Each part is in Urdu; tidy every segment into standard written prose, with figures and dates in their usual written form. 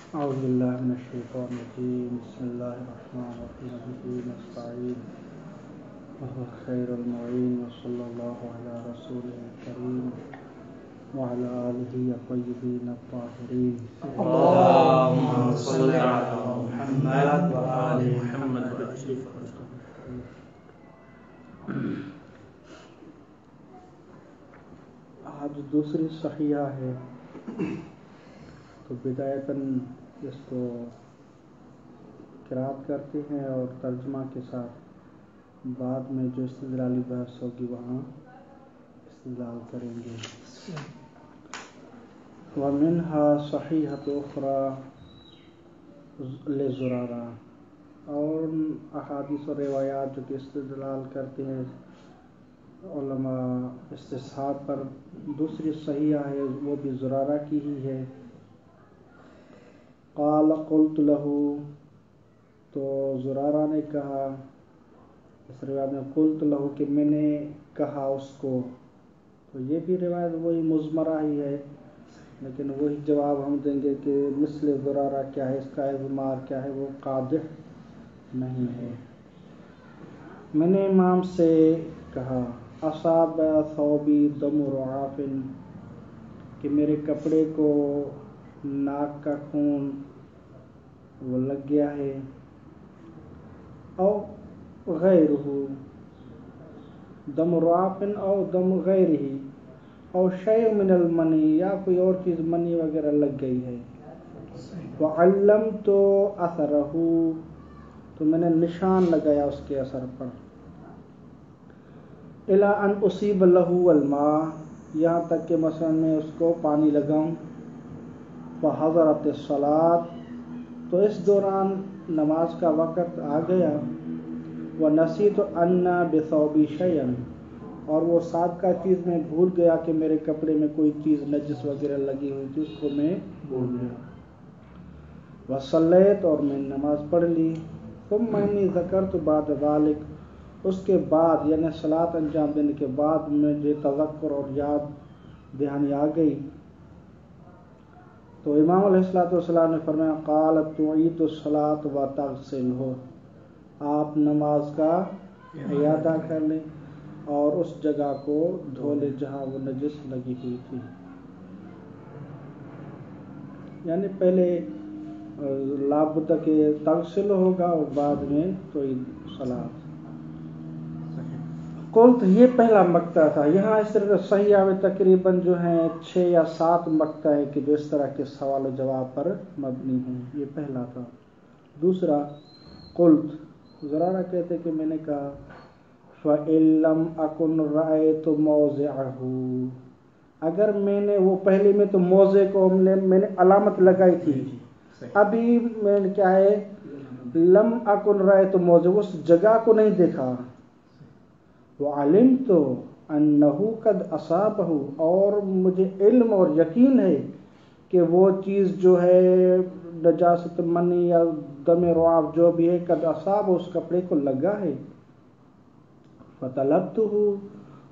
اعوذ باللہ من الشیطان الرجیم بسم اللہ الرحمن الرحیم نستعین وهو خیر المعین وصلی اللہ علی رسولہ الکریم وعلی آلہ الطیبین الطاہرین اللهم صل على محمد وآل محمد. آج دوسری صحیحہ ہے، تو بدایتاً اس کو قرأت کرتے ہیں اور ترجمہ کے ساتھ بعد میں جو استدلالی بحث ہوگی وہاں استدلال کریں گے. وَمِنْهَا صَحِيحَةُ أُخْرَى لِزُرَارَةَ، اور احادیث و روایات جو کہ استدلال کرتے ہیں علماء استصحاب پر، دوسری صحیحہ ہے وہ بھی زرارہ کی ہی ہے. قال قلت له، تو زرارہ نے کہا، اس روایت میں قلت له کہ میں نے کہا اس کو، تو یہ بھی روایت وہی مضمرہ ہی ہے، لیکن وہی جواب ہم دیں گے کہ مثل زرارہ کیا ہے، اس کا اضمار کیا ہے، وہ قادح نہیں ہے. میں نے امام سے کہا اصاب ثوبی دم رعاف، کہ میرے کپڑے کو ناک کا خون وہ لگ گیا ہے. او غیرہ دم رعاف او دم غیرہ او شیء من المنی، یا کوئی اور چیز منی وغیرہ لگ گئی ہے. وعلمت اثرہ، تو میں نے نشان لگایا اس کے اثر پر. الی ان اصیب لہ الماء، یہاں تک کہ مثلا میں اس کو پانی لگاؤں. فحضرت الصلاۃ، تو اس دوران نماز کا وقت آ گیا. ونسیت ان بثوبی شیئا، اور وہ سابقہ چیز میں بھول گیا کہ میرے کپڑے میں کوئی چیز نجس وغیرہ لگی ہوئی تھی، اس کو میں بھول گیا. وصلیت، اور میں نماز پڑھ لی. ثم انی ذکرت بعد ذلک، اس کے بعد یعنی صلاۃ انجام دینے کے بعد مجھے تذکر اور یاد دہانی آ گئی. تو امام علیہ السلام نے فرمایا قال تعید الصلاۃ و تغسلہ، آپ نماز کا اعادہ کر لیں اور اس جگہ کو دھو لیں جہاں وہ نجس لگی ہوئی تھی. یعنی پہلے لابد کہ تغسل ہوگا اور بعد میں تعید صلاۃ. قلت، یہ پہلا مقطع تھا. یہاں اس طرح صحیحہ میں تقریباً جو ہیں 6 یا 7 مقطع ہیں کہ جو اس طرح کے سوال و جواب پر مبنی ہیں. یہ پہلا تھا. دوسرا قلت، زرارہ کہتے کہ میں نے کہا فَإِن لَّمْ أَكُنْ رَأَيْتُ مَوْضِعَهُ، اگر میں نے وہ پہلے میں تو موضع کو میں نے علامت لگائی تھی، ابھی میں نے کیا ہے لم اکن رأیت موضع، اس جگہ کو نہیں دیکھا. وعلمت انہ قد اصابہ، اور مجھے علم اور یقین ہے کہ وہ چیز جو ہے نجاست منی یا دم رعاف جو بھی ہے قد اصاب، اس کپڑے کو لگا ہے. فطلبتہ،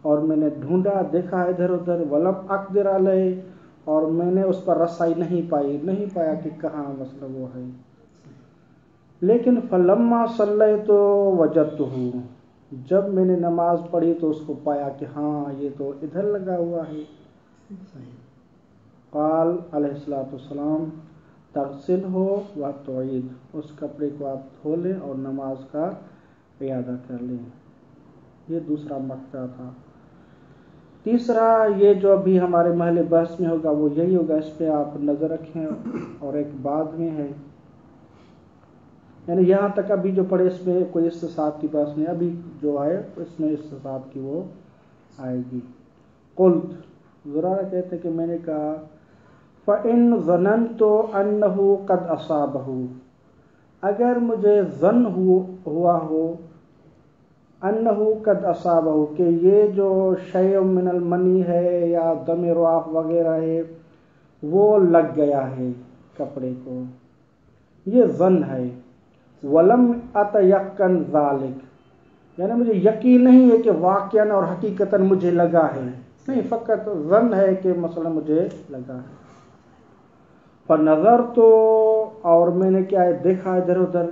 اور میں نے ڈھونڈا دیکھا ادھر ادھر. ولم اقدر علیہ، اور میں نے اس پر رسائی نہیں پایا کہ کہاں مسئلہ وہ ہے. لیکن فلما صلیت وجدتہ، جب میں نے نماز پڑھی تو اس کو پایا کہ ہاں یہ تو ادھر لگا ہوا ہے. قال علیہ السلام تغسلہ و تعید، اس کپڑے کو آپ دھو لیں اور نماز کا اعادہ کر لیں. یہ دوسرا مقطع تھا. تیسرا یہ جو ابھی ہمارے محل بحث میں ہوگا وہ یہی ہوگا، اس پہ آپ نظر رکھیں. اور ایک بعد میں ہے، یعنی یہاں تک ابھی جو پڑھے اس میں کوئی استصحاب کی بات نہیں، ابھی جو ہے اس میں استصحاب کی وہ آئے گی. قلت، زرارہ کہتے کہ میں نے کہا فَإِن ظَنَنْتُ أَنَّهُ قَدْ أَصَابَهُ، اگر مجھے ظن ہوا ہو انہو قد اصابہ، کہ یہ جو شیء من المنی ہے یا دم رعاف وغیرہ ہے وہ لگ گیا ہے کپڑے کو، یہ ظن ہے. ولم اتیقن ذالک، یعنی مجھے یقین نہیں ہے کہ واقعاً اور حقیقتاً مجھے لگا ہے، نہیں، فقط ظن ہے کہ مثلا مجھے لگا ہے. فنظرت اور میں نے کیا ہے دیکھا ادھر ادھر،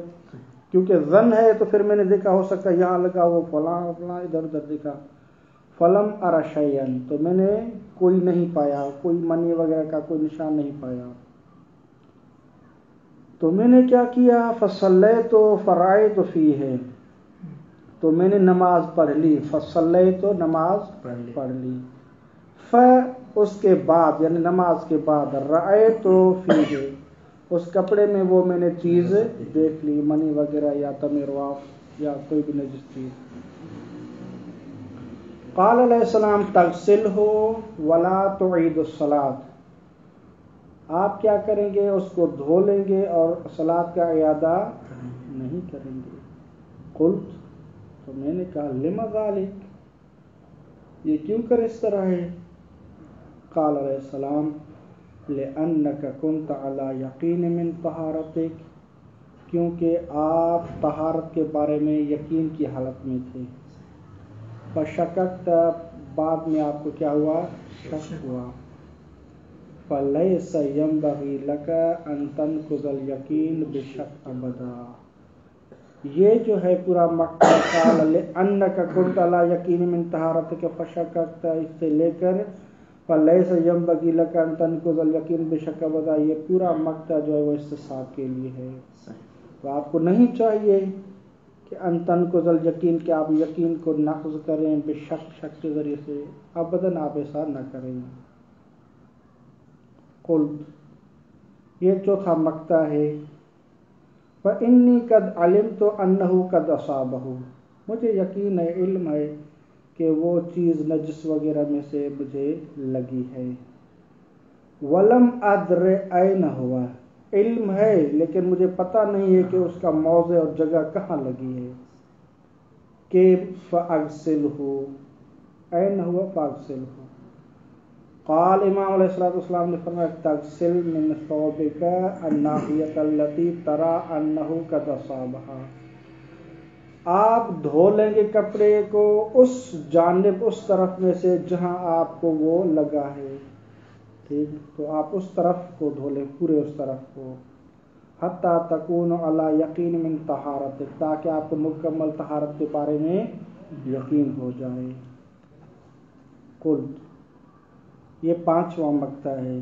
کیونکہ ظن ہے تو پھر میں نے دیکھا ہو سکتا ہے یہاں لگا وہ فلاں فلاں ادھر ادھر دیکھا. فلم ار شیئا، تو میں نے کوئی نہیں پایا، کوئی منی وغیرہ کا کوئی نشان نہیں پایا. تو میں نے کیا کیا، فصلیت فرائض فیہ، تو میں نے نماز پڑھ لی. فصلیت، نماز پڑھ لی. اس کے بعد یعنی نماز کے بعد رأیت فیہ، اس کپڑے میں وہ میں نے چیز دیکھ لی، منی وغیرہ یا تمیرواف یا کوئی بھی نجس چیز. قال علیہ السلام تغسلہ ولا تعید الصلاۃ، آپ کیا کریں گے، اس کو دھو لیں گے اور صلاۃ کا اعادہ نہیں کریں گے. قلت، تو میں نے کہا لما ذالک، یہ کیوں کر اس طرح ہے. قال علیہ السلام لأنک کنت علی یقین من طہارتک، کیونکہ آپ طہارت کے بارے میں یقین کی حالت میں تھے. فشککت، بعد میں آپ کو کیا ہوا، شک ہوا. فلیس ینبغی لک ان تنقض الیقین بشک ابدا، یہ جو ہے پورا مقطع قال لأنک کنت علی یقین من طہارتک فشککت، اس سے لے کر فلیس ینبغی لک ان تنقض الیقین بشک ابدا، یہ پورا مقطع جو ہے وہ استثناء کے لیے ہے. تو آپ کو نہیں چاہیے کہ ان تنقض الیقین، کہ آپ یقین کو نقض کریں بشک، شک کے ذریعے سے، ابداً آپ ایسا نہ کریں. قلت، یہ چوتھا مقطع ہے. فإنی قد علمت انہ قد اصابہ، مجھے یقین ہے، علم ہے کہ وہ چیز نجس وغیرہ میں سے مجھے لگی ہے. ولم ادر این ہوا، علم ہے لیکن مجھے پتہ نہیں ہے کہ اس کا موضع اور جگہ کہاں لگی ہے. کہ فاغسلہ، این ہوا فاغسلہ. قال، امام علیہ السلام نے فرمایا تغسل من ثوبک الناحیۃ التی ترى انہ قد اصابہ، آپ دھو لیں گے کپڑے کو اس جانب، اس طرف میں سے جہاں آپ کو وہ لگا ہے. ٹھیک، تو آپ اس طرف کو دھو لیں، پورے اس طرف کو. حتی تکون علی یقین من طہارت، تاکہ آپ کو مکمل طہارت کے بارے میں یقین ہو جائے. قلت، یہ پانچواں مقطع ہے.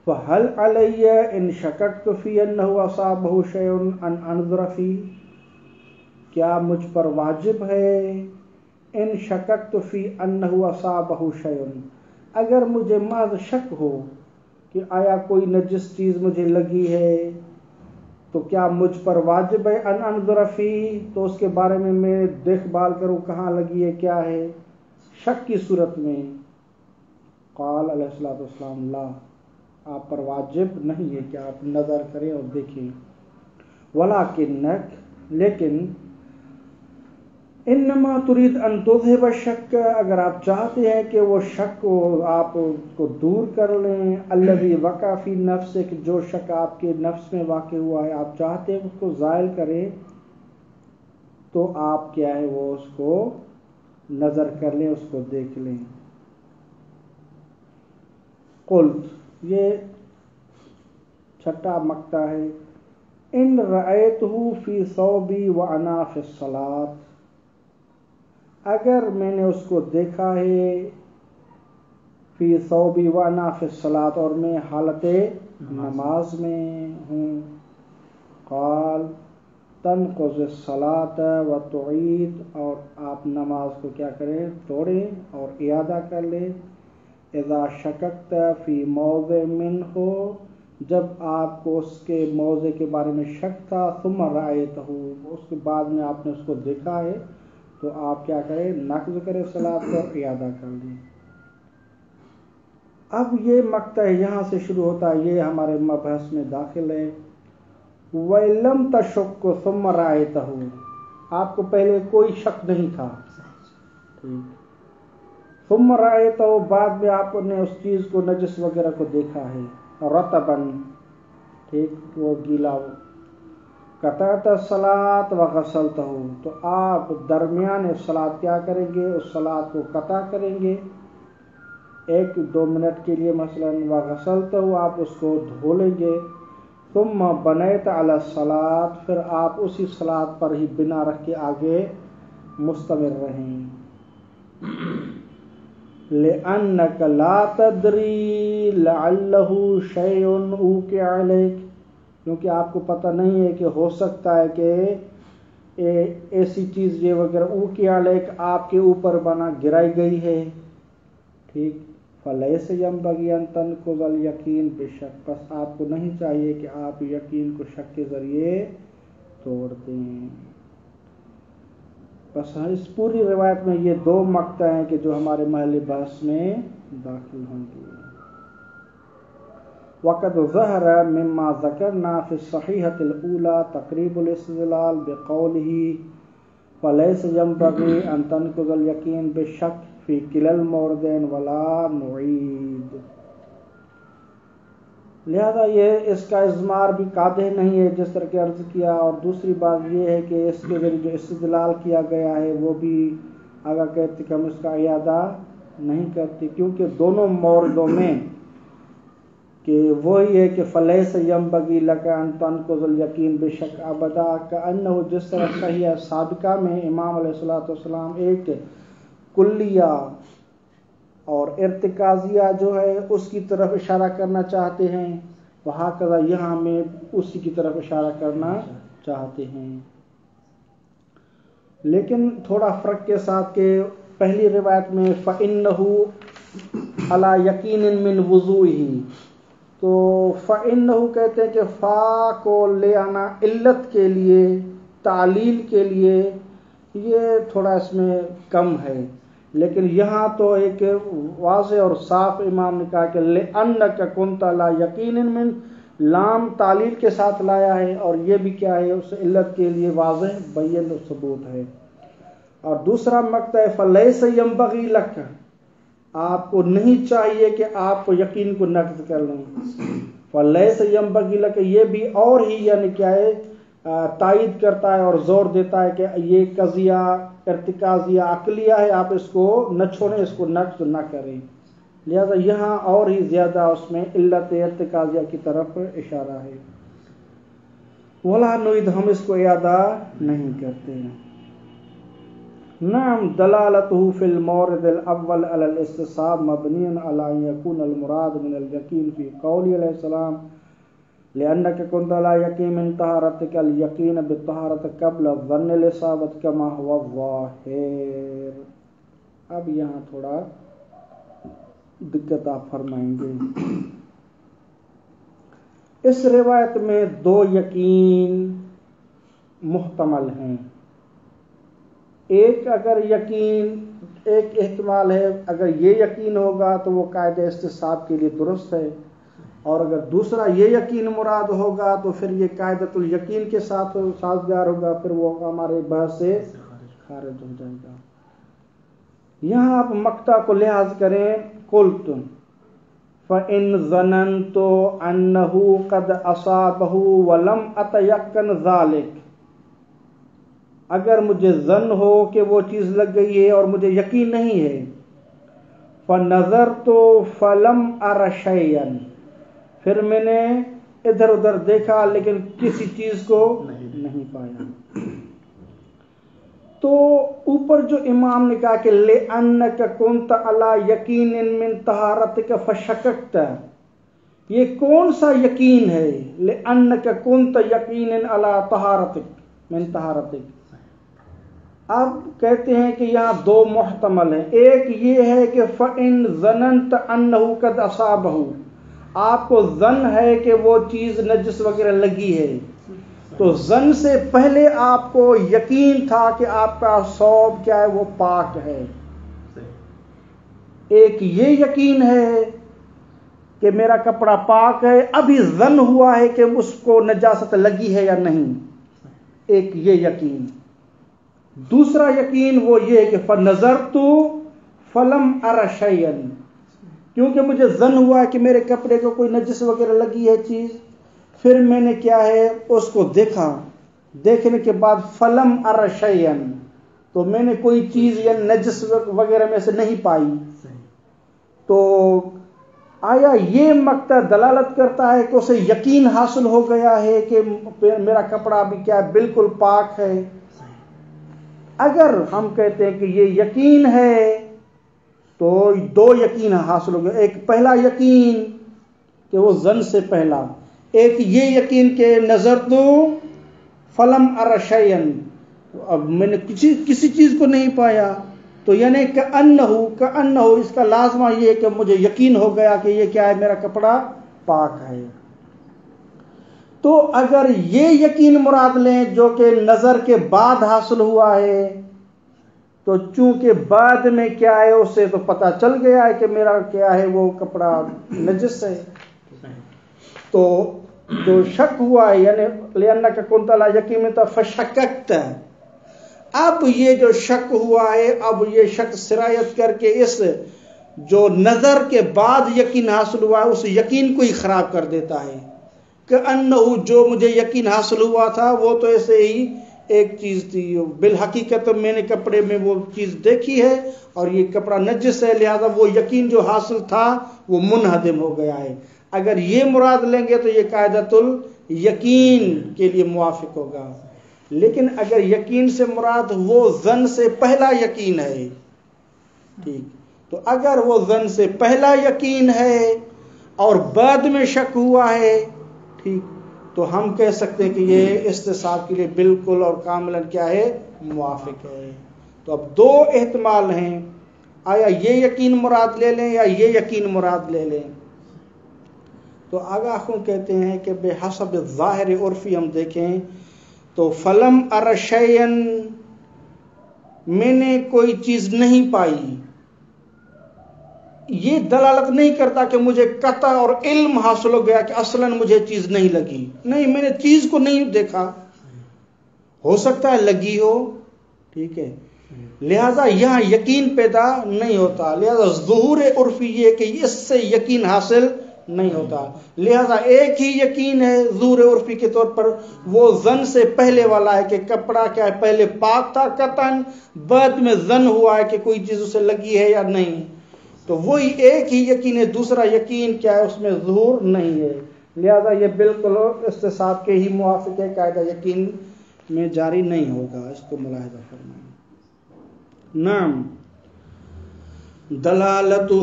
فہل علی ان شککت فی انہ اصابہ شیء ان انظر فیہ، کیا مجھ پر واجب ہے ان شککت فی انہ اصابہ شیء، اگر مجھے محض شک ہو کہ آیا کوئی نجس چیز مجھے لگی ہے، تو کیا مجھ پر واجب ہے ان انظر فیہ، تو اس کے بارے میں میں دیکھ بھال کروں کہاں لگی ہے، کیا ہے، شک کی صورت میں. قال علیہ السلام لا، آپ پر واجب نہیں ہے کہ آپ نظر کریں اور دیکھیں. ولکنک، لیکن انما ترید ان تذہب الشک، اگر آپ چاہتے ہیں کہ وہ شک کو آپ کو دور کر لیں، الذی وقع فی نفسک، جو شک آپ کے نفس میں واقع ہوا ہے آپ چاہتے ہیں اس کو زائل کریں، تو آپ کیا ہے وہ اس کو نظر کر لیں، اس کو دیکھ لیں. قلت، یہ چھٹا مقطع ہے. ان رأیتہ فی ثوبی وانا فی الصلاۃ، اگر میں نے اس کو دیکھا ہے فی ثوبی وانا فی الصلاۃ، اور میں حالت نماز میں ہوں. قال تنقض الصلاۃ وتعید، اور آپ نماز کو کیا کریں، توڑیں اور اعادہ کر لیں. اذا شککت فی موضع منہ، جب آپ کو اس کے موضع کے بارے میں شک تھا، ثم رأیتہ، اس کے بعد میں آپ نے اس کو دیکھا ہے، تو آپ کیا کریں، نقض کریں صلاۃ کو، اعادہ کر لیں. اب یہ مقطع یہاں سے شروع ہوتا ہے، یہ ہمارے مبحث میں داخل ہے. وَإِلَّمْ تَشُكُّ ثُمَّ رَأَيْتَهُ، آپ کو پہلے کوئی شک نہیں تھا، ٹھیک، ثم رأیتہ، بعد میں آپ نے اس چیز کو نجس وغیرہ کو دیکھا ہے، رطباً، ٹھیک، وہ گیلا. قطعت الصلاۃ وغسلتہ، تو آپ درمیان صلاۃ کیا کریں گے، اس صلاۃ کو قطع کریں گے 1-2 منٹ کے لیے مثلا. وغسلتہ، آپ اس کو دھو لیں گے. ثم بنیت علی الصلاۃ، پھر آپ اسی صلاۃ پر ہی بنا رکھ کے آگے مستمر رہیں. لأنک لا تدری لعلہ شیء اوقع علیک، کیونکہ آپ کو پتہ نہیں ہے کہ ہو سکتا ہے کہ ایسی چیز یہ وغیرہ اوقع علیک آپ کے اوپر بنا گرائی گئی ہے. ٹھیک. فلیس ینبغی ان تنقض الیقین بشک، بس آپ کو نہیں چاہیے کہ آپ یقین کو شک کے ذریعے توڑ دیں. بس اس پوری روایت میں یہ 2 مقطع ہیں کہ جو ہمارے محل بحث میں داخل ہوں گے. وقد ظہر مما ذکرنا فی الصحیحۃ الاولی تقریب الاستدلال بقولہ فلیس ینبغی ان تنقض الیقین بشک فی کلا الموردین ولا نعید. لہذا یہ اس کا اضمار بھی قادح نہیں ہے جس طرح کہ عرض کیا، اور دوسری بات یہ ہے کہ اس کے ذریعے جو استدلال کیا گیا ہے وہ بھی اگر کہتے کہ ہم اس کا اعادہ نہیں کرتے، کیونکہ دونوں موردوں میں کہ وہی ہے کہ فلیس ینبغی لک ان تنقض الیقین بشک ابدا، کأنہ جس طرح صحیح سابقہ میں امام علیہ الصلوۃ والسلام ایک کلیہ اور ارتکازیہ جو ہے اس کی طرف اشارہ کرنا چاہتے ہیں، وہکذا یہاں میں اسی کی طرف اشارہ کرنا چاہتے ہیں. لیکن تھوڑا فرق کے ساتھ کہ پہلی روایت میں فَإِنَّهُ عَلَى يَقِينٍ مِّن وُضُوئِهِ، تو فَإِنَّهُ کہتے ہیں کہ فا کو لے آنا علت کے لیے، تعلیل کے لیے، یہ تھوڑا اس میں کم ہے. لیکن یہاں تو ایک واضح اور صاف امام نے کہا کہ لِأَنَّكَ كُنْتَ عَلَى يَقِينٍ مِّن، لام تعلیل کے ساتھ لایا ہے، اور یہ بھی کیا ہے اس علت کے لیے واضح بین و ثبوت ہے. اور دوسرا مقطع فَلَيْسَ يَنبَغِي لَكَ، آپ کو نہیں چاہیے کہ آپ کو یقین کو نقض کر لیں. فَلَيْسَ يَنبَغِي لَكَ یہ بھی اور ہی یعنی کیا ہے تائید کرتا ہے اور زور دیتا ہے کہ یہ قضیہ ارتکازیہ عقلیہ ہے، آپ اس کو نہ چھوڑیں، اس کو نقض نہ کریں. لہذا یہاں اور ہی زیادہ اس میں علت ارتکازیہ کی طرف اشارہ ہے. ولا نعید، ہم اس کو اعادہ نہیں کرتے. نعم دلالته فی المورد الاول علی الاستصحاب مبنی علی ان یکون المراد من الیقین فی قول علیہ السلام لأنك كنت لا يقين من طهارتك اليقين بالطهارة قبل ظن الإصابة كما هو الظاهر. اب یہاں تھوڑا دقت آپ فرمائیں گے. اس روایت میں 2 یقین محتمل ہیں. ایک اگر یقین، ایک احتمال ہے اگر یہ یقین ہوگا تو وہ قاعدہ استصحاب کے لیے درست ہے، اور اگر دوسرا یہ یقین مراد ہوگا تو پھر یہ قاعدۃ الیقین کے ساتھ سازگار ہوگا، پھر وہ ہمارے بحث سے خارج ہو جائے گا. یہاں آپ مقطع کو لحاظ کریں. قلت فإن ظننت أنه قد أصابه ولم أتيقن ذلك، اگر مجھے ظن ہو کہ وہ چیز لگ گئی ہے اور مجھے یقین نہیں ہے. فنظرت فلم أر شيئا، پھر میں نے ادھر ادھر دیکھا لیکن کسی چیز کو نہیں پایا. تو اوپر جو امام نے کہا کہ لِأَنَّكَ كُنْتَ عَلَى يَقِينٍ مِّن طَهَارَتِكَ فَشَكَكْتَ، یہ کون سا یقین ہے؟ لِأَنَّكَ كُنْتَ يَقِينٍ عَلَى طَهَارَتِكَ مِن طَهَارَتِكَ. اب کہتے ہیں کہ یہاں 2 محتمل ہیں. ایک یہ ہے کہ فَإِن ظَنَنْتَ أَنَّهُ قَدْ أَصَابَهُ، آپ کو ظن ہے کہ وہ چیز نجس وغیرہ لگی ہے، تو ظن سے پہلے آپ کو یقین تھا کہ آپ کا ثوب کیا ہے، وہ پاک ہے. ایک یہ یقین ہے کہ میرا کپڑا پاک ہے، ابھی ظن ہوا ہے کہ اس کو نجاست لگی ہے یا نہیں. ایک یہ یقین. دوسرا یقین وہ یہ ہے کہ فَنَظَرْتُ فَلَمْ أَرَ شَيْئًا، کیونکہ مجھے ظن ہوا ہے کہ میرے کپڑے کو کوئی نجس وغیرہ لگی ہے چیز، پھر میں نے کیا ہے اس کو دیکھا، دیکھنے کے بعد فلم ار شیئن، تو میں نے کوئی چیز یا نجس وغیرہ میں سے نہیں پائی. تو آیا یہ مقطع دلالت کرتا ہے کہ اسے یقین حاصل ہو گیا ہے کہ میرا کپڑا بھی کیا بالکل پاک ہے؟ اگر ہم کہتے ہیں کہ یہ یقین ہے تو دو یقین حاصل ہو گئے. ایک پہلا یقین کہ وہ ظن سے پہلا، ایک یہ یقین کہ نظر تو فلم ارشین، اب میں نے کسی چیز کو نہیں پایا. تو یعنی کأنہ اس کا لازمہ یہ ہے کہ مجھے یقین ہو گیا کہ یہ کیا ہے، میرا کپڑا پاک ہے. تو اگر یہ یقین مراد لیں جو کہ نظر کے بعد حاصل ہوا ہے، تو چونکہ بعد میں کیا ہے اسے تو پتہ چل گیا ہے کہ میرا کیا ہے وہ کپڑا نجس ہے. تو جو شک ہوا ہے یعنی لأنک کنت لا یقین فشککت، اب یہ جو شک ہوا ہے، اب یہ شک سرایت کر کے اس جو نظر کے بعد یقین حاصل ہوا ہے اس یقین کو ہی خراب کر دیتا ہے. کہ انہو جو مجھے یقین حاصل ہوا تھا وہ تو ایسے ہی ایک چیز تھی، بالحقیقت میں نے کپڑے میں وہ چیز دیکھی ہے اور یہ کپڑا نجس ہے، لہذا وہ یقین جو حاصل تھا وہ منہدم ہو گیا ہے. اگر یہ مراد لیں گے تو یہ قاعدۃ الیقین کے لیے موافق ہوگا. لیکن اگر یقین سے مراد وہ ظن سے پہلا یقین ہے، ٹھیک، تو اگر وہ ظن سے پہلا یقین ہے اور بعد میں شک ہوا ہے، ٹھیک، تو ہم کہہ سکتے ہیں کہ یہ استصحاب کے لیے بالکل اور کاملاً کیا ہے، موافق ہے. تو اب دو احتمال ہیں، آیا یہ یقین مراد لے لیں یا یہ یقین مراد لے لیں. تو آگاہ کہتے ہیں کہ بے حسب ظاہر عرفی ہم دیکھیں تو فلم ارشین، میں نے کوئی چیز نہیں پائی، یہ دلالت نہیں کرتا کہ مجھے قطع اور علم حاصل ہو گیا کہ اصلاً مجھے چیز نہیں لگی. نہیں، میں نے چیز کو نہیں دیکھا، ہو سکتا ہے لگی ہو، ٹھیک ہے، لہذا یہاں یقین پیدا نہیں ہوتا. لہذا ظہور عرفی یہ کہ اس سے یقین حاصل نہیں ہوتا. لہذا ایک ہی یقین ہے ظہور عرفی کے طور پر، وہ ظن سے پہلے والا ہے کہ کپڑا کیا ہے پہلے پاک تھا قطعاً، بعد میں ظن ہوا ہے کہ کوئی چیز اسے لگی ہے یا نہیں. تو وہی ایک ہی یقین ہے، دوسرا یقین کیا ہے اس میں ظہور نہیں ہے. لہذا یہ بالکل استصحاب کے ہی موافق ہے، قاعدہ یقین میں جاری نہیں ہوگا. اس کو ملاحظہ فرمائیں. نعم دلالتہ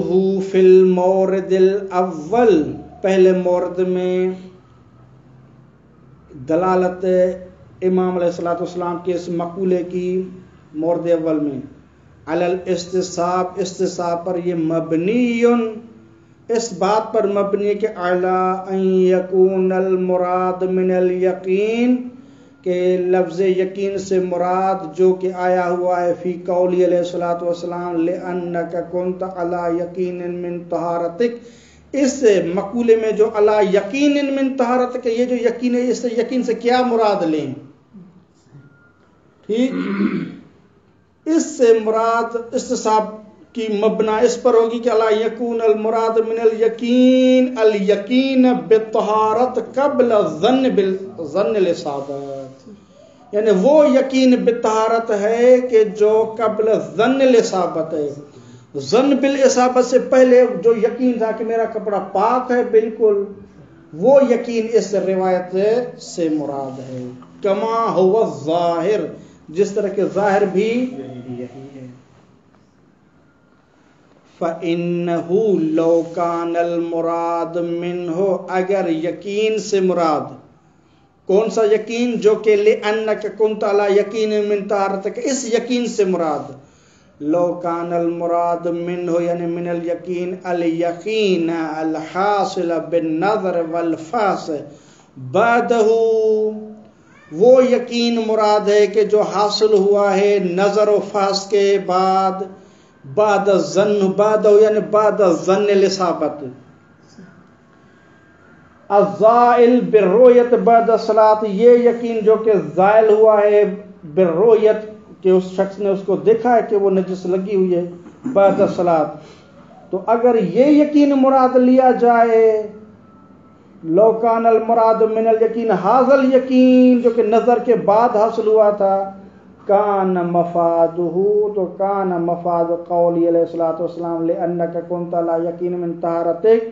فی المورد الاول، پہلے مورد میں دلالت امام علیہ السلام کے اس مقولے کی مورد اول میں، علی الاستصحاب، استصحاب پر یہ مبنی، اس بات پر مبنی کہ اعلی ان یکون المراد من الیقین، کہ لفظ یقین سے مراد جو کہ آیا ہوا ہے فی قولی علیہ الصلوۃ والسلام لأنک کنت علی یقین من طہارتک، اس مقولے میں جو علی یقین من طہارتک، یہ جو یقین ہے اس یقین سے کیا مراد لیں، ٹھیک، اس سے مراد استصحاب کی مبنا اس پر ہوگی کہ علی یکون المراد من الیقین الیقین بالطہارت قبل ظن الاصابت، یعنی وہ یقین بالطہارت ہے کہ جو قبل ظن الاصابت ہے، ظن بالاصابت سے پہلے جو یقین تھا کہ میرا کپڑا پاک ہے بالکل، وہ یقین اس روایت سے مراد ہے. کما ہوا ظاہر، جس طرح کے ظاہر بھی یہی ہے. فَإِنَّهُ لَوْ كَانَ الْمُرَادُ مِنْهُ، اگر یقین سے مراد کون سا یقین، جو کہ لِأَنَّكَ كُنْتَ عَلَى يَقِينٍ مِّن طَهَارَتِكَ، اس یقین سے مراد لو کان المراد منه یعنی من الیقین الیقین الحاصل بالنظر والفحص بعدہ، وہ یقین مراد ہے کہ جو حاصل ہوا ہے نظر و فحص کے بعد، بعد الظن، بعد یعنی بعد الظن الاصابت، الزائل بالرؤیت بعد الصلاۃ، یہ یقین جو کہ زائل ہوا ہے بالرؤیت کہ اس شخص نے اس کو دیکھا ہے کہ وہ نجس لگی ہوئی ہے بعد الصلاۃ. تو اگر یہ یقین مراد لیا جائے لو کان المراد من الیقین ھذا الیقین، جو کہ نظر کے بعد حاصل ہوا تھا، کان مفادہ، تو کان مفاد قولی علیہ الصلوۃ والسلام لأنک کنت لا یقین من طہارتک،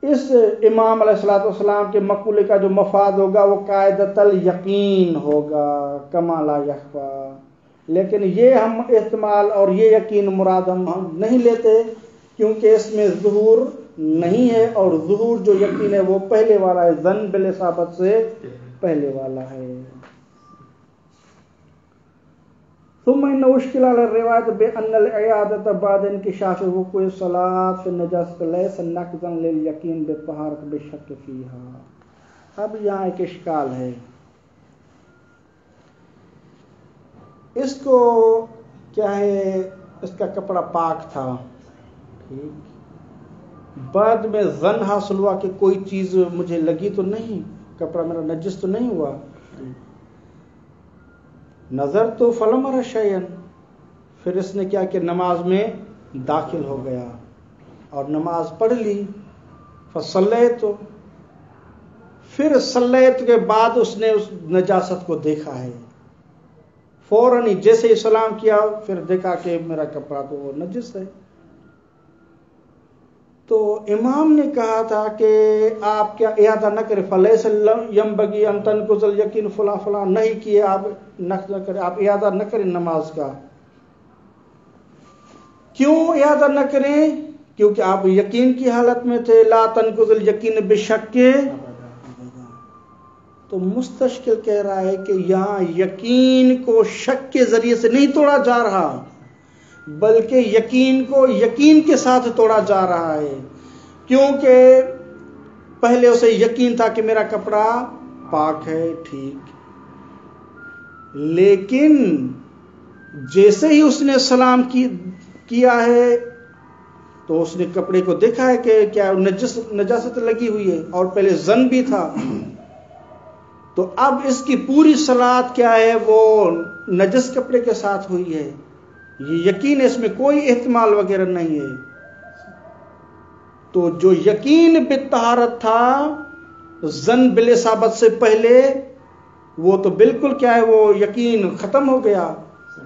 اس امام علیہ الصلوۃ والسلام کے مقولے کا جو مفاد ہوگا وہ قاعدۃ الیقین ہوگا کما لا یخفا. لیکن یہ ہم احتمال اور یہ یقین مراد ہم نہیں لیتے کیونکہ اس میں ظہور نہیں ہے، اور ظہور جو یقین ہے وہ پہلے والا ہے، ظن بالاصابت سے پہلے والا ہے. ثم ان مشکل على الروایت بان العیادۃ بعد انکشاف وقوع الصلاۃ فی النجاسۃ لیس نقضا للیقین بالطہارۃ بالشک فیہا. اب یہاں ایک اشکال ہے، اس کو کیا ہے، اس کا کپڑا پاک تھا، ٹھیک، بعد میں ظن حاصل ہوا کہ کوئی چیز مجھے لگی تو نہیں، کپڑا میرا نجس تو نہیں ہوا، نظر تو فلم رشین، پھر اس نے کیا کہ نماز میں داخل ہو گیا اور نماز پڑھ لی. فصلیت، پھر صلیت کے بعد اس نے اس نجاست کو دیکھا ہے، فوراً جیسے ہی سلام کیا پھر دیکھا کہ میرا کپڑا تو وہ نجس ہے. تو امام نے کہا تھا کہ آپ کیا اعادہ نہ کریں، فلیس ینبغی ان تنقض الیقین فلاں فلاں، نہیں کیے آپ نقض نہ کریں، آپ اعادہ نہ کریں نماز کا. کیوں اعادہ نہ کریں؟ کیونکہ آپ یقین کی حالت میں تھے. لا تنقض الیقین بشک. تو مستشکل کہہ رہا ہے کہ یہاں یقین کو شک کے ذریعے سے نہیں توڑا جا رہا، بلکہ یقین کو یقین کے ساتھ توڑا جا رہا ہے، کیونکہ پہلے اسے یقین تھا کہ میرا کپڑا پاک ہے، ٹھیک، لیکن جیسے ہی اس نے سلام کیا ہے تو اس نے کپڑے کو دیکھا ہے کہ کیا نجاست لگی ہوئی ہے، اور پہلے ظن بھی تھا. تو اب اس کی پوری صلاۃ کیا ہے، وہ نجس کپڑے کے ساتھ ہوئی ہے. یہ یقین ہے، اس میں کوئی احتمال وغیرہ نہیں ہے. تو جو یقین بالطہارت تھا ظن بالاصابت سے پہلے، وہ تو بالکل کیا ہے، وہ یقین ختم ہو گیا.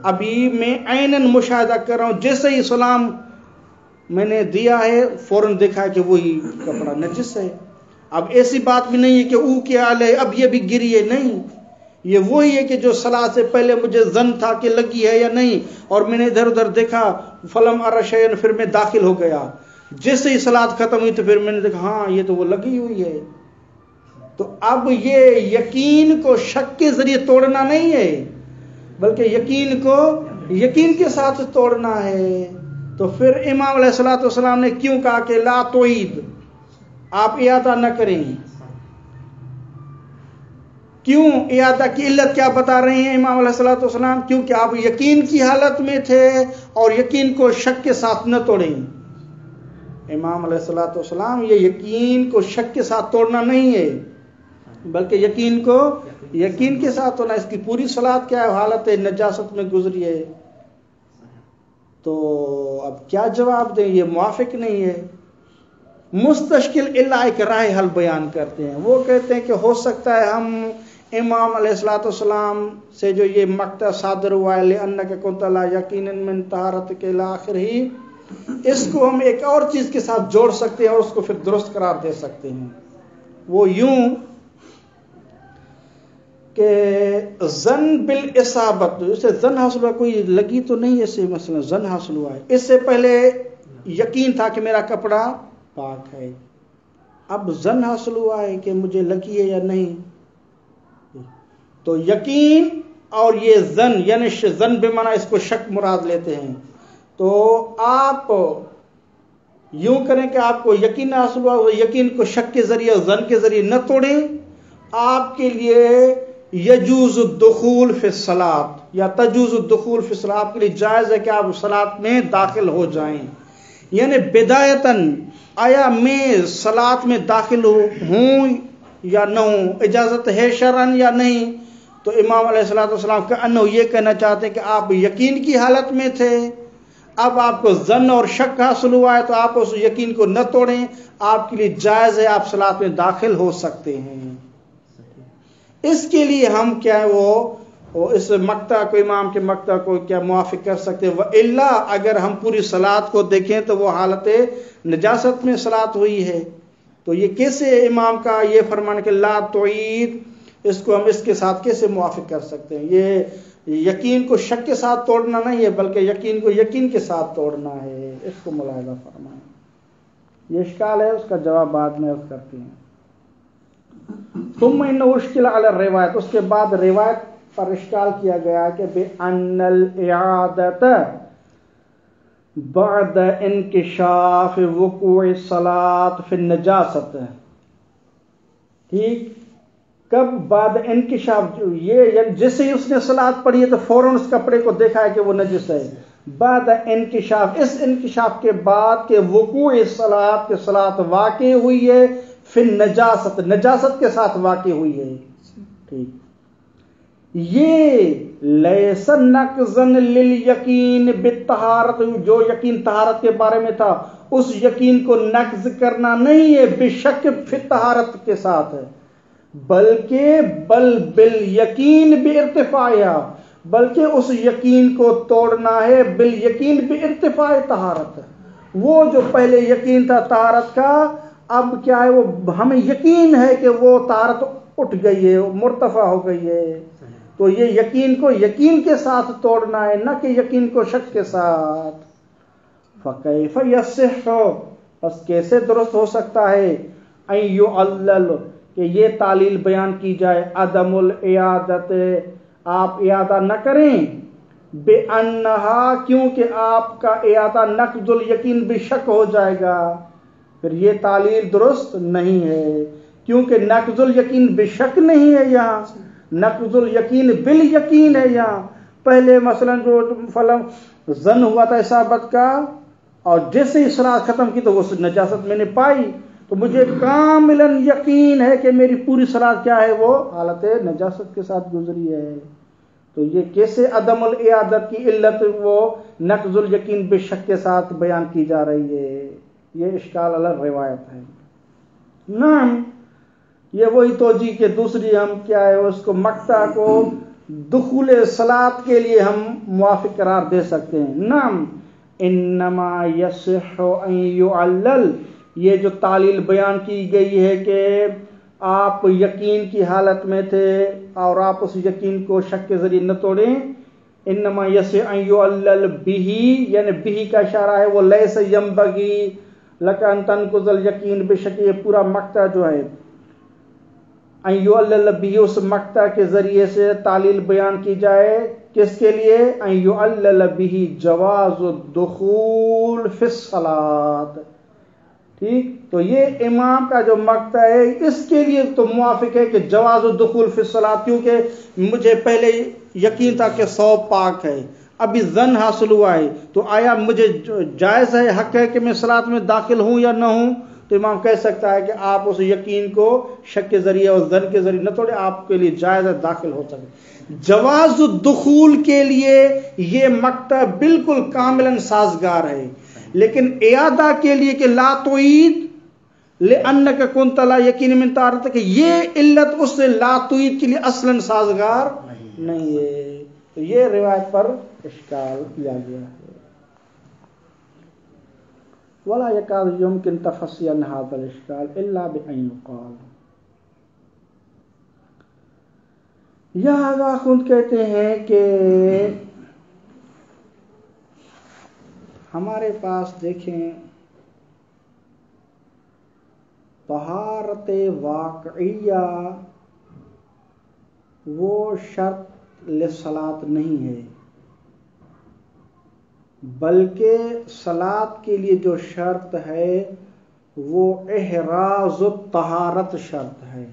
ابھی میں عیناً مشاہدہ کر رہا ہوں، جیسے ہی سلام میں نے دیا ہے فوراً دیکھا کہ وہی کپڑا نجس ہے. اب ایسی بات بھی نہیں ہے کہ او کیا ہے اب یہ بھی گری ہے، نہیں، یہ وہی ہے کہ جو صلاۃ سے پہلے مجھے ظن تھا کہ لگی ہے یا نہیں، اور میں نے ادھر ادھر دیکھا، فلم ارشین، پھر میں داخل ہو گیا. جیسے ہی صلاۃ ختم ہوئی تو پھر میں نے دیکھا ہاں یہ تو وہ لگی ہوئی ہے. تو اب یہ یقین کو شک کے ذریعے توڑنا نہیں ہے، بلکہ یقین کو یقین کے ساتھ توڑنا ہے. تو پھر امام علیہ الصلوۃ والسلام نے کیوں کہا کہ لا تعید، آپ اعادہ نہ کریں؟ کیوں اعادہ کی علت کیا بتا رہے ہیں امام علیہ الصلوۃ والسلام؟ کیونکہ آپ یقین کی حالت میں تھے اور یقین کو شک کے ساتھ نہ توڑیں. امام علیہ الصلوۃ والسلام یہ یقین کو شک کے ساتھ توڑنا نہیں ہے، بلکہ یقین کو یقین کے ساتھ توڑنا. اس کی پوری صلاۃ کیا ہے، حالت نجاست میں گزری ہے. تو اب کیا جواب دیں، یہ موافق نہیں ہے. مستشکل اللہ ایک راہ حل بیان کرتے ہیں. وہ کہتے ہیں کہ ہو سکتا ہے ہم امام علیہ الصلوۃ والسلام سے جو یہ مقطع صادر ہوا ہے لأنک کنت لا یقینا من طہارتک الی آخرہ، اس کو ہم ایک اور چیز کے ساتھ جوڑ سکتے ہیں اور اس کو پھر درست قرار دے سکتے ہیں. وہ یوں کہ ظن بالاصابت، اسے ظن حاصل ہوا، کوئی لگی تو نہیں ایسے، مثلا ظن حاصل ہوا ہے، اس سے پہلے یقین تھا کہ میرا کپڑا پاک ہے. اب ظن حاصل ہوا ہے کہ مجھے لگی ہے یا نہیں. تو یقین اور یہ ظن، یعنی ظن بمعنی اس کو شک مراد لیتے ہیں. تو آپ یوں کریں کہ آپ کو یقین حاصل ہوا، وہ یقین کو شک کے ذریعے ظن کے ذریعے نہ توڑیں. آپ کے لیے یجوز الدخول فی الصلاۃ یا تجوز الدخول فی الصلاۃ، آپ کے لیے جائز ہے کہ آپ صلاۃ میں داخل ہو جائیں. یعنی بدایتاً آیا میں صلاۃ میں داخل ہوں یا نہ ہوں، اجازت ہے شرعاً یا نہیں. تو امام علیہ الصلوۃ والسلام کا انہو یہ کہنا چاہتے ہیں کہ آپ یقین کی حالت میں تھے، اب آپ کو ظن اور شک حاصل ہوا ہے تو آپ اس یقین کو نہ توڑیں، آپ کے لیے جائز ہے، آپ صلاۃ میں داخل ہو سکتے ہیں. اس کے لیے ہم کیا ہے وہ اس مقطع کو، امام کے مقطع کو کیا موافق کر سکتے ہیں. وَإِلَّا اگر ہم پوری صلاۃ کو دیکھیں تو وہ حالت نجاست میں صلاۃ ہوئی ہے. تو یہ کیسے امام کا یہ فرمان کہ لا تعید، اس کو ہم اس کے ساتھ کیسے موافق کر سکتے ہیں؟ یہ یقین کو شک کے ساتھ توڑنا نہیں ہے، بلکہ یقین کو یقین کے ساتھ توڑنا ہے، اس کو ملاحظہ فرمائیں۔ یہ اشکال ہے، اس کا جواب بعد میں اس کرتے ہیں۔ ثم انه اشکل علی الروایت، اس کے بعد روایت پر اشکال کیا گیا کہ بأن الاعادۃ بعد انکشاف وقوع الصلاۃ فی النجاست، ٹھیک، کب بعد انکشاف، یہ جیسے ہی اس نے صلاۃ پڑھی ہے تو فوراً اس کپڑے کو دیکھا ہے کہ وہ نجس ہے، بعد انکشاف، اس انکشاف کے بعد کہ وقوع الصلاۃ کہ صلاۃ واقع ہوئی ہے، فی النجاست، نجاست کے ساتھ واقع ہوئی ہے، ٹھیک، یہ لیس نقضا للیقین بالطہارت، جو یقین طہارت کے بارے میں تھا اس یقین کو نقض کرنا نہیں ہے بشک فی طہارت کے ساتھ، بلکہ بل بالیقین بارتفاعہا، بلکہ اس یقین کو توڑنا ہے بالیقین بارتفاع طہارت، وہ جو پہلے یقین تھا طہارت کا، اب کیا ہے، وہ ہمیں یقین ہے کہ وہ طہارت اٹھ گئی ہے، مرتفع ہو گئی ہے، تو یہ یقین کو یقین کے ساتھ توڑنا ہے، نہ کہ یقین کو شک کے ساتھ۔ فکیف یصح، بس کیسے درست ہو سکتا ہے، ان یعلل، کہ یہ تعلیل بیان کی جائے، عدم الاعادت، آپ اعادہ نہ کریں، بانہا، کیونکہ آپ کا اعادہ نقض الیقین بشک ہو جائے گا، پھر یہ تعلیل درست نہیں ہے، کیونکہ نقض الیقین بشک نہیں ہے، یہاں نقض الیقین بالیقین ہے۔ یہاں پہلے مثلا جو فلم ظن ہوا تھا اصابت کا، اور جیسے ہی صلاۃ ختم کی تو وہ نجاست میں نے پائی، تو مجھے کاملاً یقین ہے کہ میری پوری صلاۃ کیا ہے، وہ حالت نجاست کے ساتھ گزری ہے، تو یہ کیسے عدم الاعادت کی علت وہ نقض الیقین بشک کے ساتھ بیان کی جا رہی ہے؟ یہ اشکال علی روایت ہے۔ نعم، یہ وہی توجیہ کہ دوسری ہم کیا ہے، اس کو مقطع کو دخول صلاۃ کے لیے ہم موافق قرار دے سکتے ہیں۔ نعم، انما یصح ان یعلل، یہ جو تعلیل بیان کی گئی ہے کہ آپ یقین کی حالت میں تھے اور آپ اس یقین کو شک کے ذریعے نہ توڑیں، انما یصح ان یعلل بہ، یعنی بہ کا اشارہ ہے، وہ لیس ینبغی لک ان تنقض الیقین، بے شک یہ پورا مقطع جو ہے ان یعلل بہ، اس مقطع کے ذریعے سے تعلیل بیان کی جائے، کس کے لیے؟ ان یعلل بہ جواز الدخول فی الصلاۃ، ٹھیک، تو یہ امام کا جو مقطع ہے اس کے لیے تو موافق ہے کہ جواز الدخول فی الصلاۃ، کیونکہ مجھے پہلے یقین تھا کہ ثوب پاک ہے، ابھی ظن حاصل ہوا ہے، تو آیا مجھے جائز ہے، حق ہے کہ میں صلاۃ میں داخل ہوں یا نہ ہوں؟ تو امام کہہ سکتا ہے کہ آپ اس یقین کو شک کے ذریعے اور ظن کے ذریعے نہ توڑے، آپ کے لیے جائز ہے، داخل ہو سکے۔ جواز الدخول کے لیے یہ مقطع بالکل کاملاً سازگار ہے، لیکن اعادہ کے لیے کہ لا تعید لأنک کنت لا یقین من طہارت، کہ یہ علت اس سے لا تعید کے لیے اصلاً سازگار نہیں ہے، تو یہ روایت پر اشکال کیا گیا ہے۔ ولا یکاد یمکن تفصیل هذا الاشکال الا بان یقال، یہاں خود کہتے ہیں کہ ہمارے پاس دیکھیں طہارت واقعیہ وہ شرط للصلاۃ نہیں ہے، بلکہ صلاۃ کے لیے جو شرط ہے وہ احراز الطہارت شرط ہے۔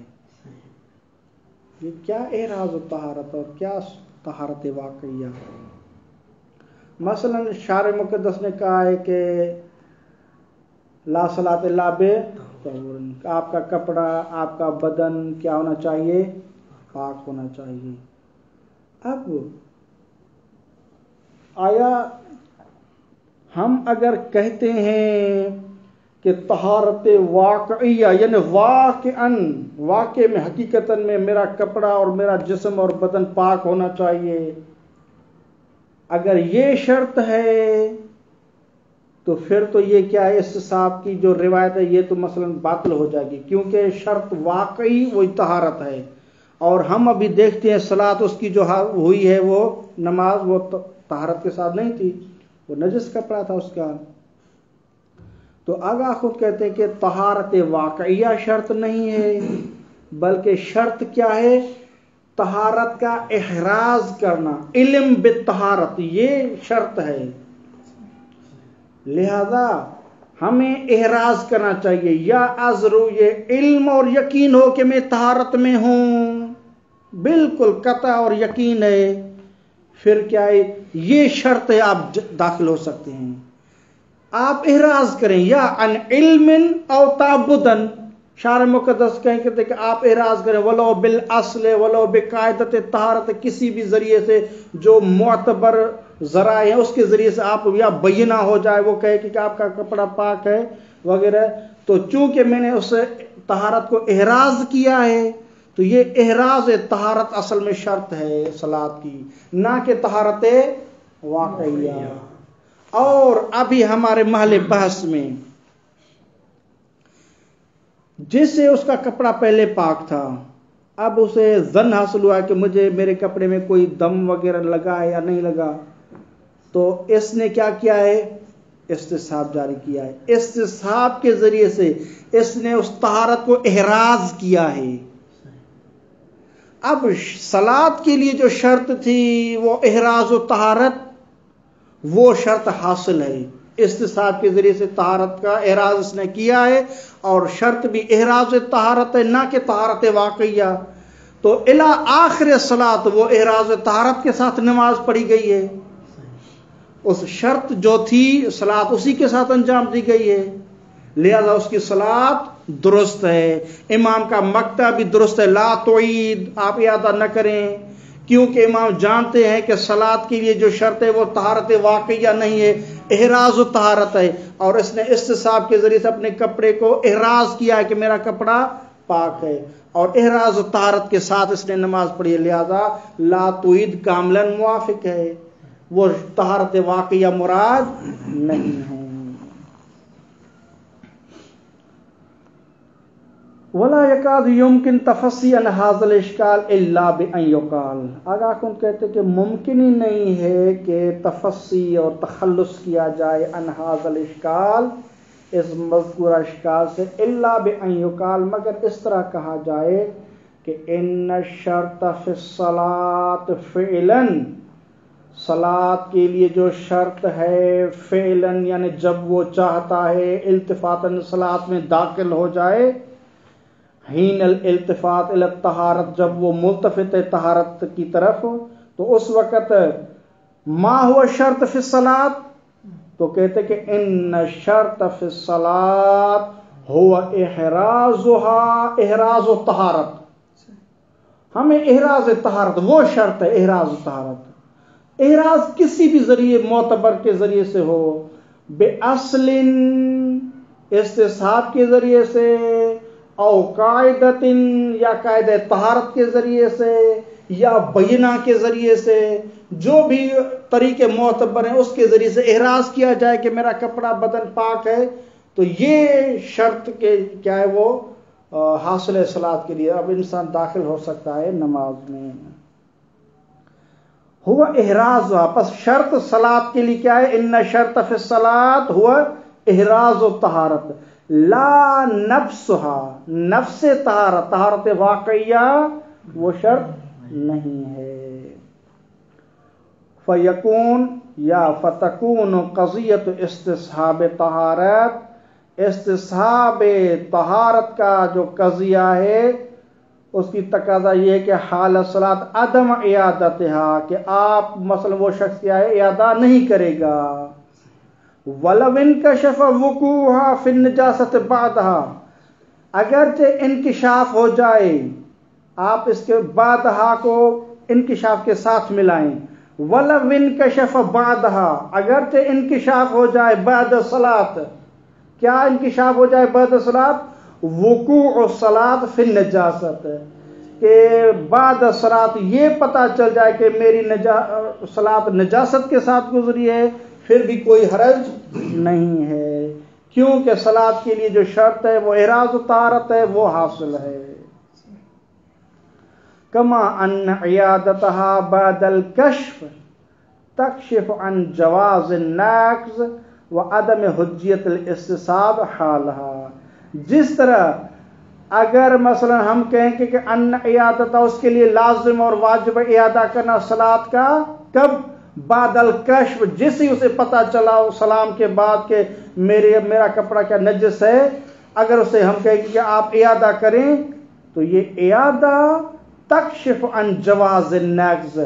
یہ کیا احراز الطہارت اور کیا طہارت واقعیہ؟ مثلا شارع مقدس نے کہا ہے کہ لا صلاۃ الا بطہور، آپ کا کپڑا، آپ کا بدن کیا ہونا چاہیے؟ پاک ہونا چاہیے۔ اب آیا ہم اگر کہتے ہیں کہ طہارت واقعیہ، یعنی واقع میں حقیقتاً میں میرا کپڑا اور میرا جسم اور بدن پاک ہونا چاہیے، اگر یہ شرط ہے تو پھر تو یہ کیا ہے، استصحاب کی جو روایت ہے یہ تو مثلا باطل ہو جائے گی، کیونکہ شرط واقعی وہ طہارت ہے، اور ہم ابھی دیکھتے ہیں صلاۃ اس کی جو ہوئی ہے وہ نماز وہ طہارت کے ساتھ نہیں تھی، وہ نجس کپڑا تھا اس کا۔ تو آگاہ خود کہتے ہیں کہ طہارت واقعیہ شرط نہیں ہے، بلکہ شرط کیا ہے، طہارت کا احراز کرنا، علم بالطہارت یہ شرط ہے۔ لہذا ہمیں احراز کرنا چاہیے، یا ازرو یہ علم اور یقین ہو کہ میں طہارت میں ہوں، بالکل قطع اور یقین ہے، پھر کیا ہے، یہ شرط ہے، آپ داخل ہو سکتے ہیں۔ آپ احراز کریں، یا ان علم او تعبدن، شارح مقدس کہتے کہ آپ احراز کریں ولو بالاصل ولو بقاعدۃ طہارت، کسی بھی ذریعے سے جو معتبر ذرائع ہیں اس کے ذریعے سے آپ یا بینہ ہو جائے، وہ کہے کہ آپ کا کپڑا پاک ہے وغیرہ، تو چونکہ میں نے اس طہارت کو احراز کیا ہے تو یہ احراز طہارت اصل میں شرط ہے صلاۃ کی، نہ کہ طہارت واقعیہ۔ اور ابھی ہمارے محل بحث میں جسے اس کا کپڑا پہلے پاک تھا، اب اسے ظن حاصل ہوا کہ مجھے میرے کپڑے میں کوئی دم وغیرہ لگا ہے یا نہیں لگا، تو اس نے کیا کیا ہے، استصحاب جاری کیا ہے، استصحاب کے ذریعے سے اس نے اس طہارت کو احراز کیا ہے۔ اب صلاۃ کے لیے جو شرط تھی وہ احراز و طہارت، وہ شرط حاصل ہے، استصحاب کے ذریعے سے طہارت کا احراز اس نے کیا ہے، اور شرط بھی احراز طہارت ہے، نہ کہ طہارت واقعیہ۔ تو الی آخر صلاۃ وہ احراز طہارت کے ساتھ نماز پڑھی گئی ہے، اس شرط جو تھی صلاۃ اسی کے ساتھ انجام دی گئی ہے، لہذا اس کی صلاۃ درست ہے۔ امام کا مقطع بھی درست ہے، لا تعید، آپ اعادہ نہ کریں، کیونکہ امام جانتے ہیں کہ صلاۃ کے لیے جو شرط ہے وہ طہارت واقعیہ نہیں ہے، احراز و طہارت ہے، اور اس نے استصحاب کے ذریعے سے اپنے کپڑے کو احراز کیا ہے کہ میرا کپڑا پاک ہے، اور احراز و طہارت کے ساتھ اس نے نماز پڑھی ہے، لہذا لا تعید کاملاً موافق ہے، وہ طہارت واقعیہ مراد نہیں ہے۔ ولا یکاد یمکن تفصی عن هذا الاشکال الا بان یقال، آگاہ کن کہتے کہ ممکن ہی نہیں ہے کہ تفصی اور تخلص کیا جائے عن هذا الاشکال، اس مذکورہ اشکال سے، الا بان یقال، مگر اس طرح کہا جائے کہ ان الشرط فی الصلاۃ فعلا، صلاۃ کے لیے جو شرط ہے فعلا یعنی جب وہ چاہتا ہے التفاتاً صلاۃ میں داخل ہو جائے، حین الالتفات الی الطہارت، جب وہ ملتفت ہے طہارت کی طرف، تو اس وقت ما ہوا شرط فی الصلاۃ، تو کہتے کہ ان شرط فی الصلاۃ ہوا احرازها، احراز و طہارت، ہمیں احراز طہارت، وہ شرط ہے احراز طہارت، احراز کسی بھی ذریعے معتبر کے ذریعے سے ہو، بے اصل استصحاب کے ذریعے سے، او قاعدۃ یا قاعدہ طہارت کے ذریعے سے، یا بینہ کے ذریعے سے، جو بھی طریقے معتبر ہیں اس کے ذریعے سے احراز کیا جائے کہ میرا کپڑا بدن پاک ہے، تو یہ شرط کے کیا ہے وہ حاصل صلاۃ کے لیے اب انسان داخل ہو سکتا ہے نماز میں۔ ہوا احراز، پس شرط صلاۃ کے لیے کیا ہے، ان شرط فی الصلاۃ ہوا احراز و طہارت، لا نفسها، نفس طہارت، طہارت واقعیہ وہ شرط نہیں ہے۔ فیکون یا فتکون قضیت استصحاب طہارت، استصحاب طہارت کا جو قضیہ ہے اس کی تقاضا یہ ہے کہ حال صلاۃ عدم اعادتها، کہ آپ مثلا وہ شخص کیا ہے اعادہ نہیں کرے گا، ولو انکشف وقوعها فی النجاست بعدها، اگرچہ انکشاف ہو جائے، آپ اس کے بعدها کو انکشاف کے ساتھ ملائیں، ولو انکشف بعدها، اگرچہ انکشاف ہو جائے بعد صلاۃ، کیا انکشاف ہو جائے بعد صلاۃ، وقوع الصلاۃ فی النجاست، کہ بعد صلاۃ یہ پتہ چل جائے کہ میری صلاۃ نجاست کے ساتھ گزری ہے، پھر بھی کوئی حرج نہیں ہے، کیونکہ صلاۃ کے لیے جو شرط ہے وہ احراز و طہارت ہے، وہ حاصل ہے۔ کما ان عیادتها بعد الکشف تکشف عن جواز النقض وعدم حجیت الاستصحاب حالها، جس طرح اگر مثلا ہم کہیں کہ ان عیادتہ اس کے لیے لازم اور واجب اعادہ کرنا صلاۃ کا، کب؟ بعد الکشف، جس ہی اسے پتہ چلا سلام کے بعد کہ میرا کپڑا کیا نجس ہے، اگر اسے ہم کہیں کہ آپ اعادہ کریں تو یہ اعادہ تکشف عن جواز النقض،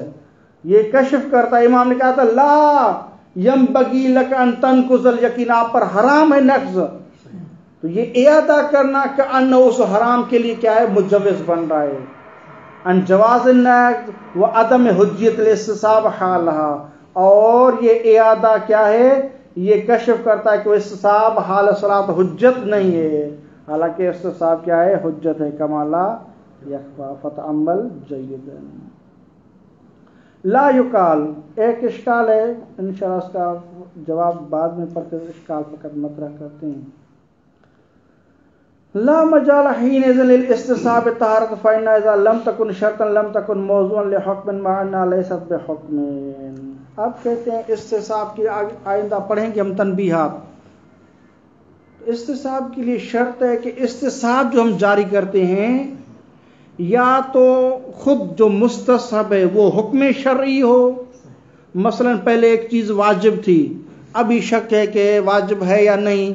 یہ کشف کرتا ہے۔ امام نے کہا تھا لا ينبغي لك ان تنقض الیقین، آپ پر حرام ہے نقض، تو یہ اعادہ کرنا کہ ان اس حرام کے لیے کیا ہے؟ مجوز بن رہا ہے۔ ان جواز النقض و عدم حجیت الاستصحاب حالها، اور یہ اعادہ کیا ہے؟ یہ کشف کرتا ہے کہ وہ استصحاب حال صلاۃ حجت نہیں ہے، حالانکہ استصحاب کیا ہے؟ حجت ہے۔ کما لا یخفی فتأمل جیدا۔ لا یقال، ایک اشکال ہے، انشاءاللہ اس کا جواب بعد میں پڑھ کر اشکال فقط مطرح کرتے ہیں۔ لا مجال حینئذ للاستصحاب طہارت فإن اذا لم تكن شرطا لم تكن موضوعا لحکم مع انها ليست بحکم۔ اب کہتے ہیں استصحاب کی آئندہ پڑھیں گے ہم تنبیہات۔ استصحاب کے لیے شرط ہے کہ استصحاب جو ہم جاری کرتے ہیں یا تو خود جو مستصحب ہے وہ حکم شرعی ہو، مثلا پہلے ایک چیز واجب تھی، ابھی شک ہے کہ واجب ہے یا نہیں،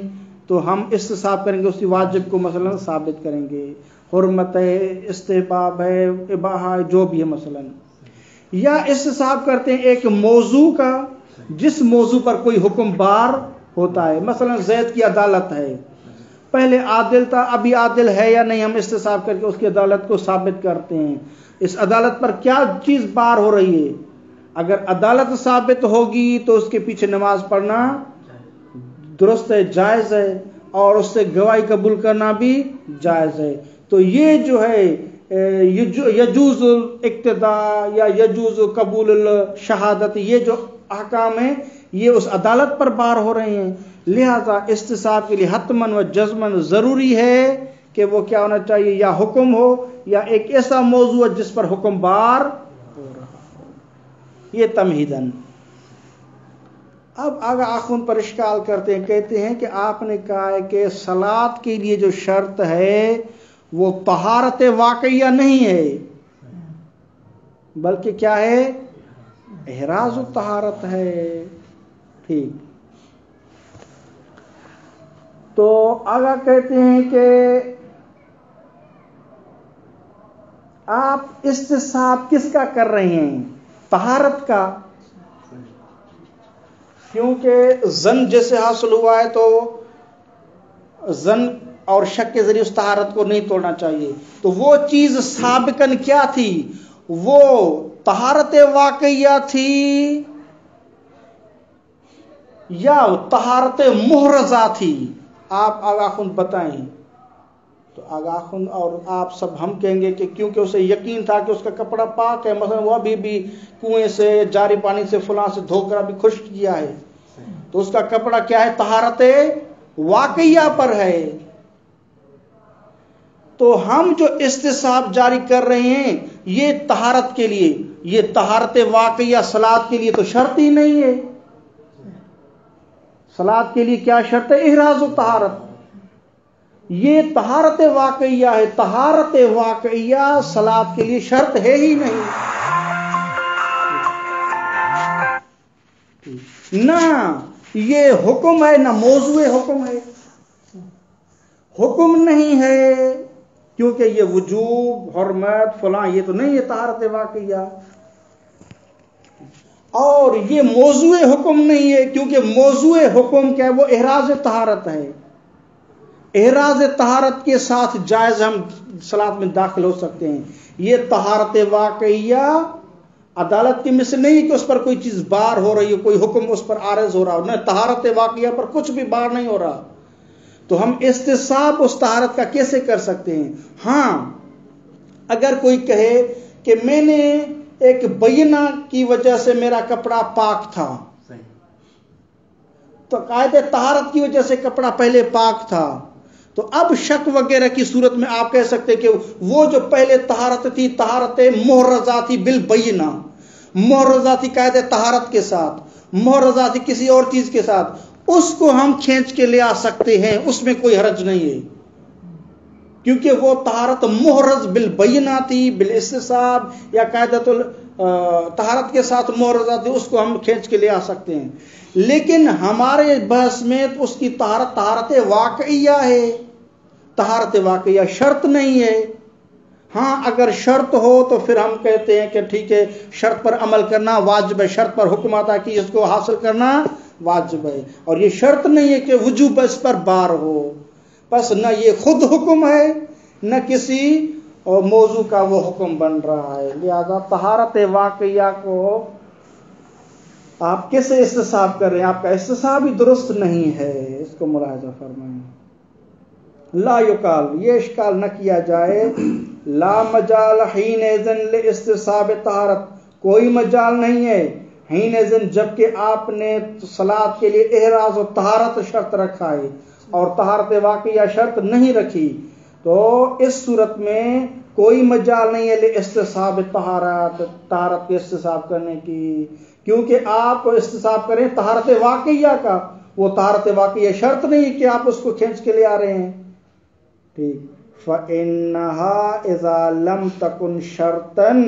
تو ہم استصحاب کریں گے، اسی واجب کو مثلا ثابت کریں گے، حرمت ہے، استحباب ہے، اباحہ ہے، جو بھی ہے مثلا۔ یا استصحاب کرتے ہیں ایک موضوع کا، جس موضوع پر کوئی حکم بار ہوتا ہے، مثلا زید کی عدالت ہے، پہلے عادل تھا، ابھی عادل ہے یا نہیں، ہم استصحاب کر کے اس کی عدالت کو ثابت کرتے ہیں۔ اس عدالت پر کیا چیز بار ہو رہی ہے؟ اگر عدالت ثابت ہوگی تو اس کے پیچھے نماز پڑھنا درست ہے، جائز ہے، اور اس سے گواہی قبول کرنا بھی جائز ہے۔ تو یہ جو ہے یجوز الاقتداء یا یجوز قبول الشہادت، یہ جو احکام ہیں یہ اس عدالت پر بار ہو رہے ہیں، لہذا استصحاب کے لیے حتماً و جزماً ضروری ہے کہ وہ کیا ہونا چاہیے؟ یا حکم ہو یا ایک ایسا موضوع ہے جس پر حکم بار ہو رہا ہو۔ یہ تمہیداً۔ اب آگے آخون پر اشکال کرتے ہیں، کہتے ہیں کہ آپ نے کہا ہے کہ صلاۃ کے لیے جو شرط ہے وہ طہارت واقعیہ نہیں ہے، بلکہ کیا ہے؟ احراز و طہارت ہے۔ ٹھیک، تو آگا کہتے ہیں کہ آپ استصحاب کس کا کر رہے ہیں؟ طہارت کا، کیونکہ زن جیسے حاصل ہوا ہے تو زن اور شک کے ذریعے اس طہارت کو نہیں توڑنا چاہیے، تو وہ چیز سابقاً کیا تھی؟ وہ طہارت واقعیہ تھی یا طہارت محرزہ تھی؟ آپ آگاہ خون بتائیں۔ تو آگاہ خون اور آپ سب ہم کہیں گے کہ کیونکہ اسے یقین تھا کہ اس کا کپڑا پاک ہے، مثلا وہ ابھی بھی کنویں سے جاری پانی سے فلاں سے دھو کر ابھی خشک کیا ہے، تو اس کا کپڑا کیا ہے؟ طہارت واقعیہ پر ہے۔ تو ہم جو استصحاب جاری کر رہے ہیں یہ طہارت کے لیے، یہ طہارت واقعیہ صلاۃ کے لیے تو شرط ہی نہیں ہے۔ صلاۃ کے لیے کیا شرط ہے؟ احراز و طہارت۔ یہ طہارت واقعیہ ہے، طہارت واقعیہ صلاۃ کے لیے شرط ہے ہی نہیں۔ نہ یہ حکم ہے نہ موضوع حکم ہے، حکم نہیں ہے کیونکہ یہ وجوب، حرمت، فلاں یہ تو نہیں ہے طہارت واقعیہ، اور یہ موضوع حکم نہیں ہے کیونکہ موضوع حکم کیا ہے؟ وہ احراز طہارت ہے۔ احراز طہارت کے ساتھ جائز ہم صلاۃ میں داخل ہو سکتے ہیں۔ یہ طہارت واقعیہ عدالت کی مثل نہیں کہ اس پر کوئی چیز بار ہو رہی ہے، کوئی حکم اس پر عارض ہو رہا ہو، نہ، طہارت واقعیہ پر کچھ بھی بار نہیں ہو رہا، تو ہم استصحاب اس طہارت کا کیسے کر سکتے ہیں؟ ہاں، اگر کوئی کہے کہ میں نے ایک بینہ کی وجہ سے میرا کپڑا پاک تھا، تو قاعدے طہارت کی وجہ سے کپڑا پہلے پاک تھا، تو اب شک وغیرہ کی صورت میں آپ کہہ سکتے کہ وہ جو پہلے طہارت تھی طہارت محرزہ تھی بالبینہ، محرزہ تھی قاعدے طہارت کے ساتھ، محرزہ تھی کسی اور چیز کے ساتھ، اس کو ہم کھینچ کے لے آ سکتے ہیں، اس میں کوئی حرج نہیں ہے، کیونکہ وہ طہارت محرز بالبینہ تھی، بالاستصحاب یا قاعدۃ طہارت کے ساتھ محرزہ تھی، اس کو ہم کھینچ کے لے آ سکتے ہیں۔ لیکن ہمارے بحث میں اس کی طہارت واقعیہ ہے، طہارت واقعیہ شرط نہیں ہے۔ ہاں اگر شرط ہو تو پھر ہم کہتے ہیں کہ ٹھیک ہے، شرط پر عمل کرنا واجب ہے، شرط پر حکم آتا کہ اس کو حاصل کرنا واجب ہے، اور یہ شرط نہیں ہے کہ وجوب اس پر بار ہو، بس نہ یہ خود حکم ہے نہ کسی موضوع کا وہ حکم بن رہا ہے، لہذا طہارت واقعیہ کو آپ کیسے استصحاب کر رہے ہیں؟ آپ کا استصحاب ہی درست نہیں ہے، اس کو ملاحظہ فرمائیں۔ لا یقال، یہ اشکال نہ کیا جائے، لا مجال حین اذن لاستصحاب طہارت، کوئی مجال نہیں ہے حین اذن جبکہ آپ نے صلاۃ کے لیے احراز و طہارت شرط رکھا ہے اور طہارت واقعیہ شرط نہیں رکھی، تو اس صورت میں کوئی مجال نہیں ہے لاستصحاب طہارت، طہارت کے استصحاب کرنے کی، کیونکہ آپ استصحاب کریں طہارت واقعیہ کا، وہ طہارت واقعیہ شرط نہیں کہ آپ اس کو کھینچ کے لے آ رہے ہیں، ٹھیک۔ فَإِنَّهَا إِذَا لَمْ تَكُنْ شَرْطًا،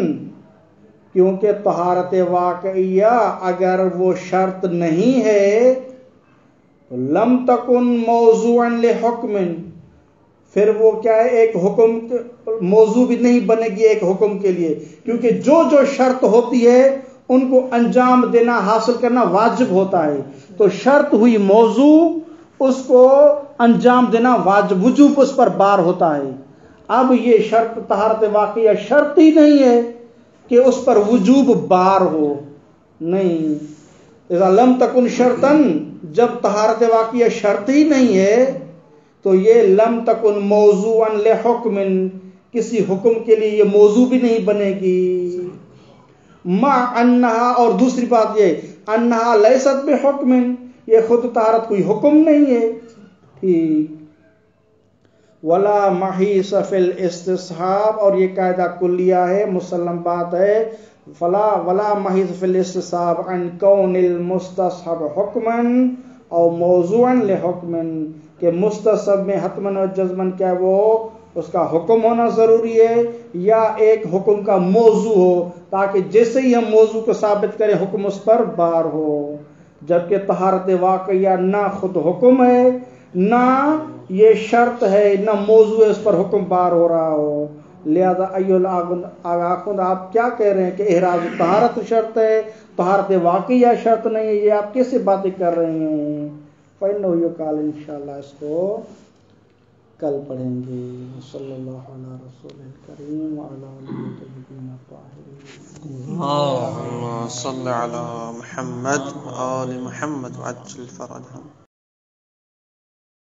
کیونکہ طہارت واقعیہ اگر وہ شرط نہیں ہے، لم تکن موضوعا لحکم، پھر وہ کیا ہے، ایک حکم موضوع بھی نہیں بنے گی ایک حکم کے لیے، کیونکہ جو جو شرط ہوتی ہے ان کو انجام دینا حاصل کرنا واجب ہوتا ہے، تو شرط ہوئی موضوع، اس کو انجام دینا واجب، وجوب اس پر بار ہوتا ہے۔ اب یہ شرط طہارت واقعیہ شرط ہی نہیں ہے کہ اس پر وجوب بار ہو، نہیں، اذا لم تکن شرطن، جب طہارت واقعیہ شرط ہی نہیں ہے تو یہ لم تکن موضوعا لحکم، کسی حکم کے لیے یہ موضوع بھی نہیں بنے گی، مع انہا، اور دوسری بات یہ انہا لیست بحکم، یہ خود طہارت کوئی حکم نہیں ہے، ٹھیک۔ ولا محیص فی الاستصحاب، اور یہ قاعدہ کلیہ ہے، مسلم بات ہے، ولا محیص فی الاستصحاب عن کون المستصحب حکما او موضوعا لحکم، کہ مستصحب میں حتماً و جزماً کیا وہ اس کا حکم ہونا ضروری ہے یا ایک حکم کا موضوع ہو، تاکہ جیسے ہی ہم موضوع کو ثابت کریں حکم اس پر بار ہو، جبکہ طہارت واقعیہ نہ خود حکم ہے نہ یہ شرط ہے نہ موضوع اس پر حکم بار ہو رہا ہو، لہذا آخوند آپ کیا کہہ رہے ہیں کہ احراز طہارت شرط ہے، طہارت واقعیہ شرط نہیں ہے، یہ آپ کیسے باتیں کر رہے ہیں؟ فإنه يقال انشاءاللہ اس کو کل پڑھیں گے۔ صلی اللہ علیہ رسول الکریم وعلی آلہ الطیبین الطاہرین۔ اللهم صل على محمد وآل محمد وعجل فرجهم۔